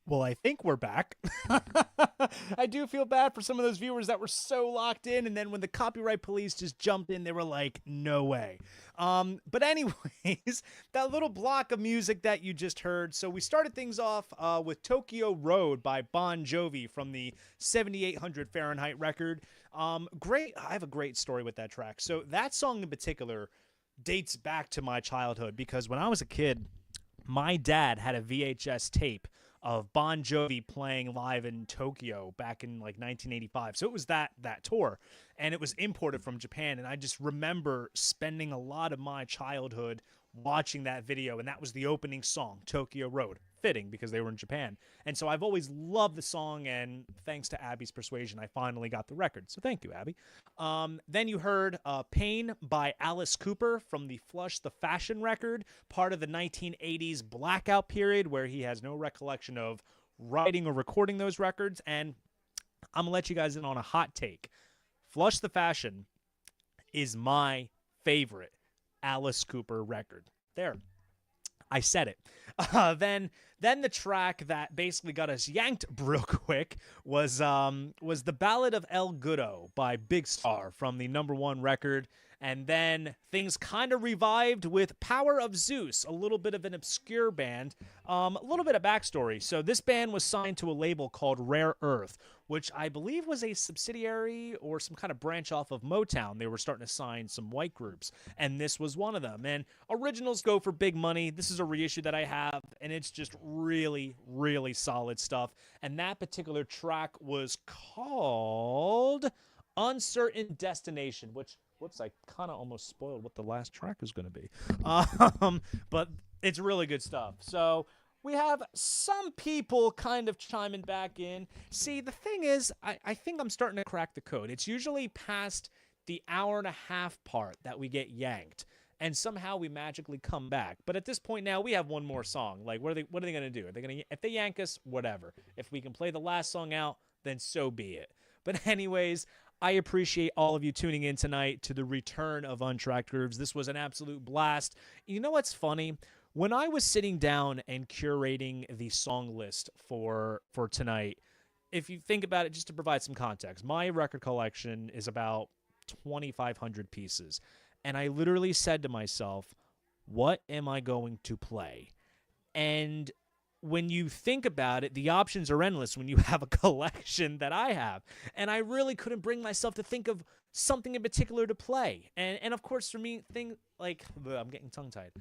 Well, I think we're back. I do feel bad for some of those viewers that were so locked in, and then when the copyright police just jumped in, they were like, no way. But anyways, that little block of music that you just heard. So we started things off with Tokyo Road by Bon Jovi from the 7800 Fahrenheit record. Great. I have a great story with that track. So that song in particular dates back to my childhood because when I was a kid, my dad had a VHS tape of Bon Jovi playing live in Tokyo back in like 1985. So it was that tour, and it was imported from Japan. And I just remember spending a lot of my childhood watching that video, and that was the opening song, Tokyo Road. Fitting because they were in Japan. And so I've always loved the song, and thanks to Abby's persuasion, I finally got the record. So thank you, Abby. Then you heard Pain by Alice Cooper from the Flush the Fashion record, part of the 1980s blackout period where he has no recollection of writing or recording those records. And I'm going to let you guys in on a hot take. Flush the Fashion is my favorite Alice Cooper record. There. I said it. Then the track that basically got us yanked real quick was the Ballad of El Goodo by Big Star from the #1 record. And then things kind of revived with Power of Zeus, a little bit of an obscure band. A little bit of backstory. So this band was signed to a label called Rare Earth, which I believe was a subsidiary or some kind of branch off of Motown. They were starting to sign some white groups, and this was one of them. And originals go for big money. This is a reissue that I have, and it's just really, really solid stuff. And that particular track was called Uncertain Destination, which, whoops, I kind of almost spoiled what the last track is going to be. But it's really good stuff. So we have some people kind of chiming back in. See, the thing is, I think I'm starting to crack the code. It's usually past the hour-and-a-half part that we get yanked, and somehow we magically come back. But at this point now, we have one more song. Like, what are they going to do? Are they going to, if they yank us, whatever. If we can play the last song out, then so be it. But anyways, I appreciate all of you tuning in tonight to the return of Untracked Grooves. This was an absolute blast. You know what's funny? When I was sitting down and curating the song list for tonight, if you think about it, just to provide some context, my record collection is about 2,500 pieces. And I literally said to myself, what am I going to play? And when you think about it, the options are endless when you have a collection that I have. And I really couldn't bring myself to think of something in particular to play. And of course, for me, things like, I'm getting tongue-tied.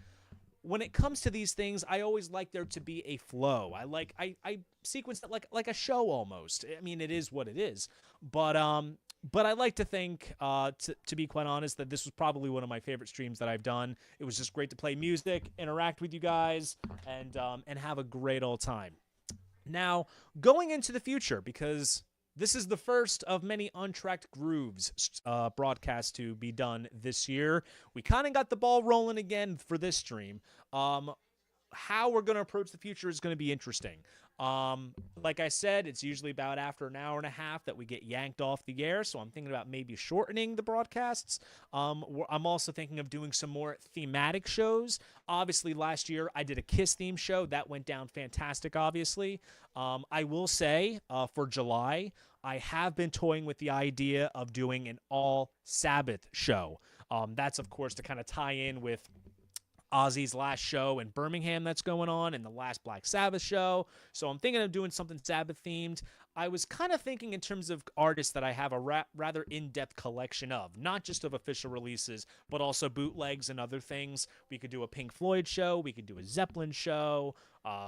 When it comes to these things, I always like there to be a flow. I sequence it like a show almost. I mean, it is what it is. But I like to think, to be quite honest, that this was probably one of my favorite streams that I've done. It was just great to play music, interact with you guys, and have a great old time. Now, going into the future, because this is the first of many Untracked Grooves broadcasts to be done this year. We kind of got the ball rolling again for this stream. How we're going to approach the future is going to be interesting. Like I said, it's usually about after an hour and a half that we get yanked off the air, so I'm thinking about maybe shortening the broadcasts. I'm also thinking of doing some more thematic shows. Obviously, last year I did a Kiss theme show. That went down fantastic, obviously. I will say, for July, I have been toying with the idea of doing an all Sabbath show. That's, of course, to kind of tie in with Ozzy's last show in Birmingham that's going on, and the last Black Sabbath show. So I'm thinking of doing something Sabbath themed. I was kind of thinking in terms of artists that I have a rather in-depth collection of, not just of official releases, but also bootlegs and other things. We could do a Pink Floyd show. We could do a Zeppelin show.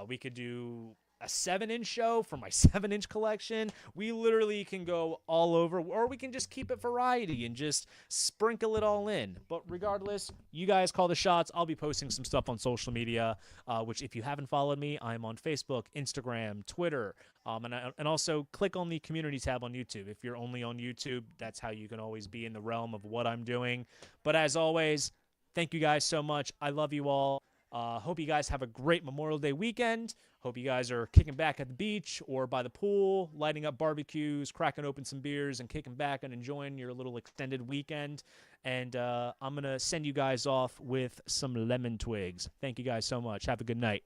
We could do a 7-inch show for my 7-inch collection. We literally can go all over, or we can just keep it variety and just sprinkle it all in. But regardless, you guys call the shots. I'll be posting some stuff on social media, which if you haven't followed me, I'm on Facebook, Instagram, Twitter, and also click on the community tab on YouTube. If you're only on YouTube, that's how you can always be in the realm of what I'm doing. But as always, thank you guys so much. I love you all. Hope you guys have a great Memorial Day weekend. Hope you guys are kicking back at the beach or by the pool, lighting up barbecues, cracking open some beers, and kicking back and enjoying your little extended weekend. And I'm going to send you guys off with some lemon twigs. Thank you guys so much. Have a good night.